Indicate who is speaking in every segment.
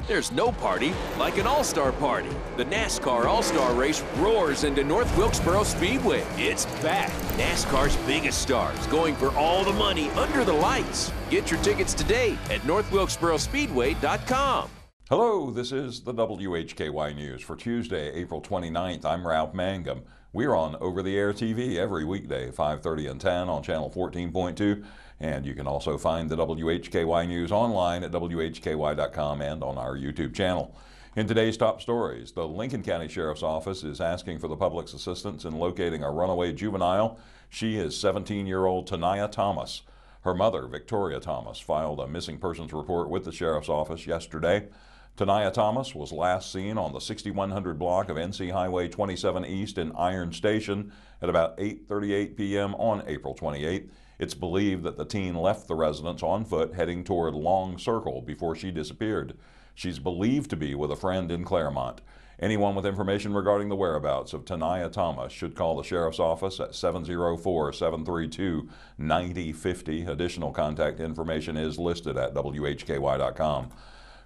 Speaker 1: There's no party like an all-star party. The NASCAR All-Star Race roars into North Wilkesboro Speedway. It's back. NASCAR's biggest stars going for all the money under the lights. Get your tickets today at northwilkesborospeedway.com.
Speaker 2: Hello, this is the WHKY News for Tuesday, April 29th. I'm Ralph Mangum. We're on over-the-air TV every weekday, 5:30 and 10 on channel 14.2. And you can also find the WHKY News online at WHKY.com and on our YouTube channel. In today's top stories, the Lincoln County Sheriff's Office is asking for the public's assistance in locating a runaway juvenile. She is 17-year-old Taniyah Thomas. Her mother, Victoria Thomas, filed a missing persons report with the Sheriff's Office yesterday. Taniyah Thomas was last seen on the 6100 block of NC Highway 27 East in Iron Station at about 8:38 p.m. on April 28th. It's believed that the teen left the residence on foot heading toward Long Circle before she disappeared. She's believed to be with a friend in Claremont. Anyone with information regarding the whereabouts of Taniyah Thomas should call the Sheriff's Office at 704-732-9050. Additional contact information is listed at WHKY.com.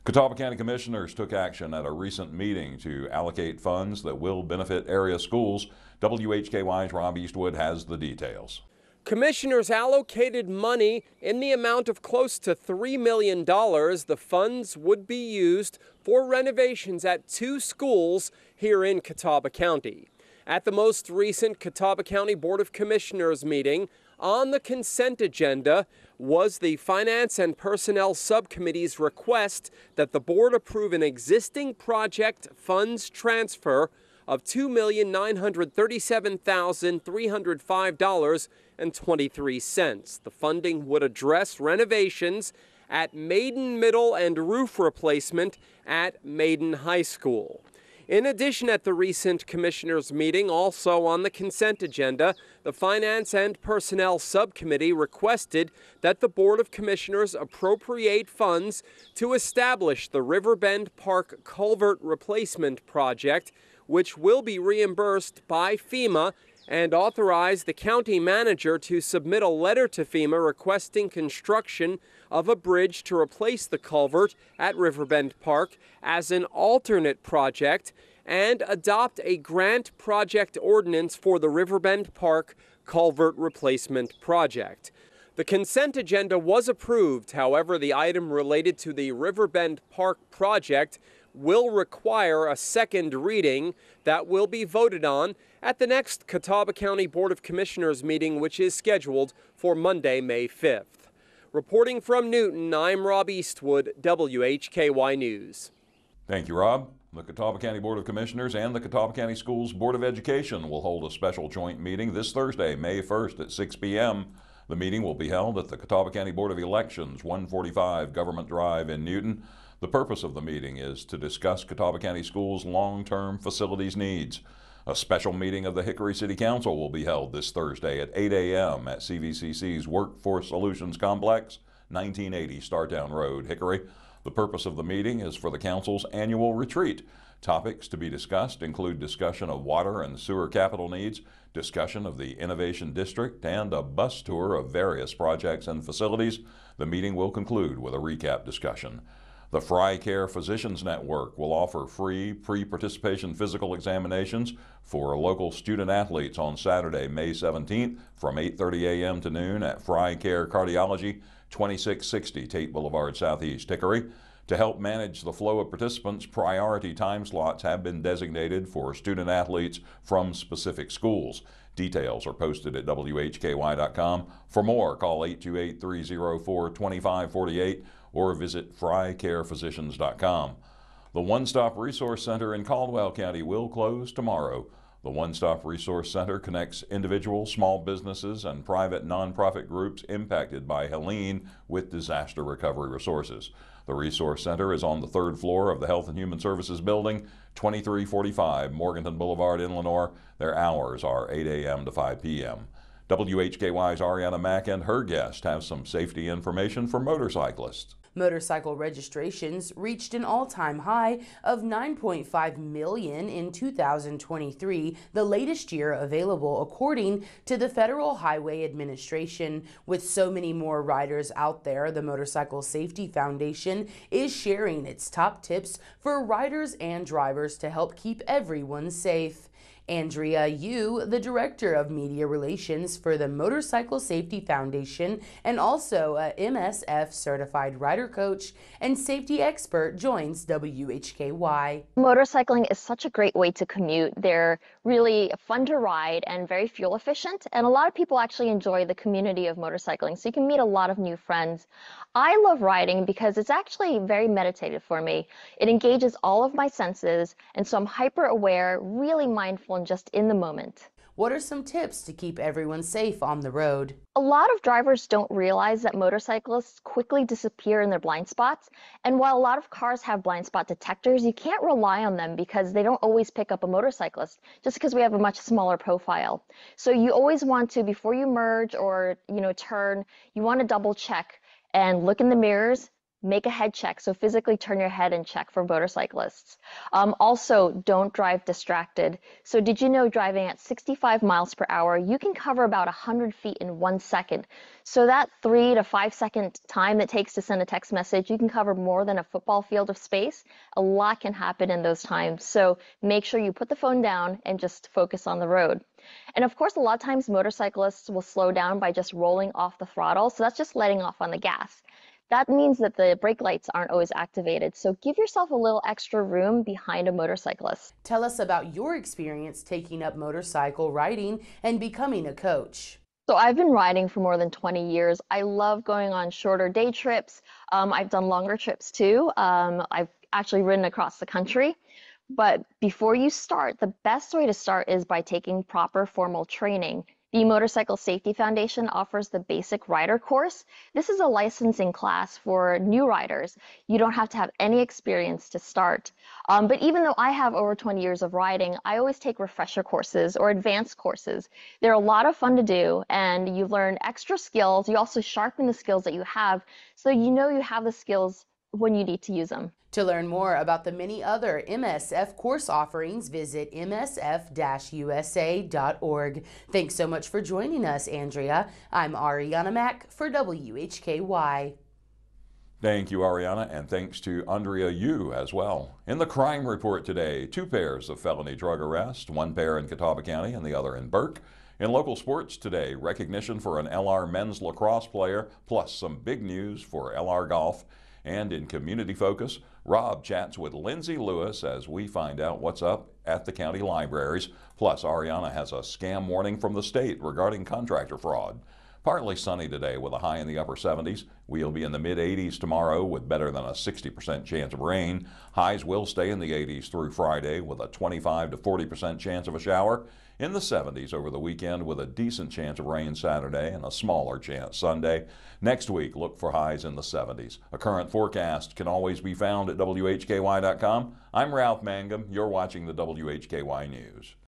Speaker 2: Catawba County Commissioners took action at a recent meeting to allocate funds that will benefit area schools. WHKY's Rob Eastwood has the details.
Speaker 3: Commissioners allocated money in the amount of close to $3 million. The funds would be used for renovations at 2 schools here in Catawba County. At the most recent Catawba County Board of Commissioners meeting, on the consent agenda was the Finance and Personnel Subcommittee's request that the board approve an existing project funds transfer of $2,937,305.23. The funding would address renovations at Maiden Middle and roof replacement at Maiden High School. In addition, at the recent commissioners' meeting, also on the consent agenda, the Finance and Personnel Subcommittee requested that the Board of Commissioners appropriate funds to establish the Riverbend Park Culvert Replacement Project, which will be reimbursed by FEMA, and authorize the county manager to submit a letter to FEMA requesting construction of a bridge to replace the culvert at Riverbend Park as an alternate project, and adopt a grant project ordinance for the Riverbend Park Culvert Replacement Project. The consent agenda was approved. However, the item related to the Riverbend Park project will require a second reading that will be voted on at the next Catawba County Board of Commissioners meeting, which is scheduled for Monday, May 5th. Reporting from Newton, I'm Rob Eastwood, WHKY News.
Speaker 2: Thank you, Rob. The Catawba County Board of Commissioners and the Catawba County Schools Board of Education will hold a special joint meeting this Thursday, May 1st at 6 p.m. The meeting will be held at the Catawba County Board of Elections, 145 Government Drive in Newton. The purpose of the meeting is to discuss Catawba County Schools' long-term facilities needs. A special meeting of the Hickory City Council will be held this Thursday at 8 a.m. at CVCC's Workforce Solutions Complex, 1980 Startown Road, Hickory. The purpose of the meeting is for the Council's annual retreat. Topics to be discussed include discussion of water and sewer capital needs, discussion of the Innovation District, and a bus tour of various projects and facilities. The meeting will conclude with a recap discussion. The FryeCare Physicians Network will offer free pre-participation physical examinations for local student athletes on Saturday, May 17th from 8:30 a.m. to noon at FryeCare Cardiology, 2660 Tate Boulevard Southeast, Hickory. To help manage the flow of participants, priority time slots have been designated for student athletes from specific schools. Details are posted at WHKY.com. For more, call 828-304-2548 or visit FryeCarePhysicians.com. The One Stop Resource Center in Caldwell County will close tomorrow. The One Stop Resource Center connects individuals, small businesses, and private nonprofit groups impacted by Helene with disaster recovery resources. The Resource Center is on the 3rd floor of the Health and Human Services Building, 2345 Morganton Boulevard in Lenoir. Their hours are 8 a.m. to 5 p.m. WHKY's Arianna Mack and her guest have some safety information for motorcyclists.
Speaker 4: Motorcycle registrations reached an all-time high of 9.5 million in 2023, the latest year available according to the Federal Highway Administration. With so many more riders out there, the Motorcycle Safety Foundation is sharing its top tips for riders and drivers to help keep everyone safe. Andria Yu, the Director of Media Relations for the Motorcycle Safety Foundation and also a MSF certified rider coach and safety expert, joins WHKY.
Speaker 5: Motorcycling is such a great way to commute. They're really fun to ride and very fuel efficient, and a lot of people actually enjoy the community of motorcycling, so you can meet a lot of new friends. I love riding because it's actually very meditative for me. It engages all of my senses, and so I'm hyper aware, really mindful, and just in the moment.
Speaker 4: What are some tips to keep everyone safe on the road?
Speaker 5: A lot of drivers don't realize that motorcyclists quickly disappear in their blind spots, and while a lot of cars have blind spot detectors, you can't rely on them because they don't always pick up a motorcyclist just because we have a much smaller profile. So you always want to, before you merge or turn, you want to double check and look in the mirrors. Make a head check, so physically turn your head and check for motorcyclists. Also, don't drive distracted. So did you know driving at 65 miles per hour, you can cover about 100 feet in 1 second. So that 3 to 5 second time it takes to send a text message, you can cover more than a football field of space. A lot can happen in those times. So make sure you put the phone down and just focus on the road. And of course, a lot of times motorcyclists will slow down by just rolling off the throttle. So that's just letting off on the gas. That means that the brake lights aren't always activated, so give yourself a little extra room behind a motorcyclist.
Speaker 4: Tell us about your experience taking up motorcycle riding and becoming a coach.
Speaker 5: So I've been riding for more than 20 years. I love going on shorter day trips. I've done longer trips too. I've actually ridden across the country. But before you start, the best way to start is by taking proper formal training. The Motorcycle Safety Foundation offers the basic rider course. This is a licensing class for new riders. You don't have to have any experience to start. But even though I have over 20 years of riding, I always take refresher courses or advanced courses. They're a lot of fun to do, and you learn extra skills. You also sharpen the skills that you have, so you know you have the skills when you need to use them.
Speaker 4: To learn more about the many other MSF course offerings, visit msf-usa.org. Thanks so much for joining us, Andria. I'm Arianna Mack for WHKY.
Speaker 2: Thank you, Arianna, and thanks to Andria Yu as well. In the crime report today, 2 pairs of felony drug arrests, 1 pair in Catawba County and the other in Burke. In local sports today, recognition for an LR men's lacrosse player, plus some big news for LR golf. And in community focus, Rob chats with Lindsay Lewis as we find out what's up at the county libraries. Plus, Arianna has a scam warning from the state regarding contractor fraud. Partly sunny today with a high in the upper 70s. We'll be in the mid-80s tomorrow with better than a 60% chance of rain. Highs will stay in the 80s through Friday with a 25 to 40% chance of a shower. In the 70s over the weekend with a decent chance of rain Saturday and a smaller chance Sunday. Next week, look for highs in the 70s. A current forecast can always be found at WHKY.com. I'm Ralph Mangum. You're watching the WHKY News.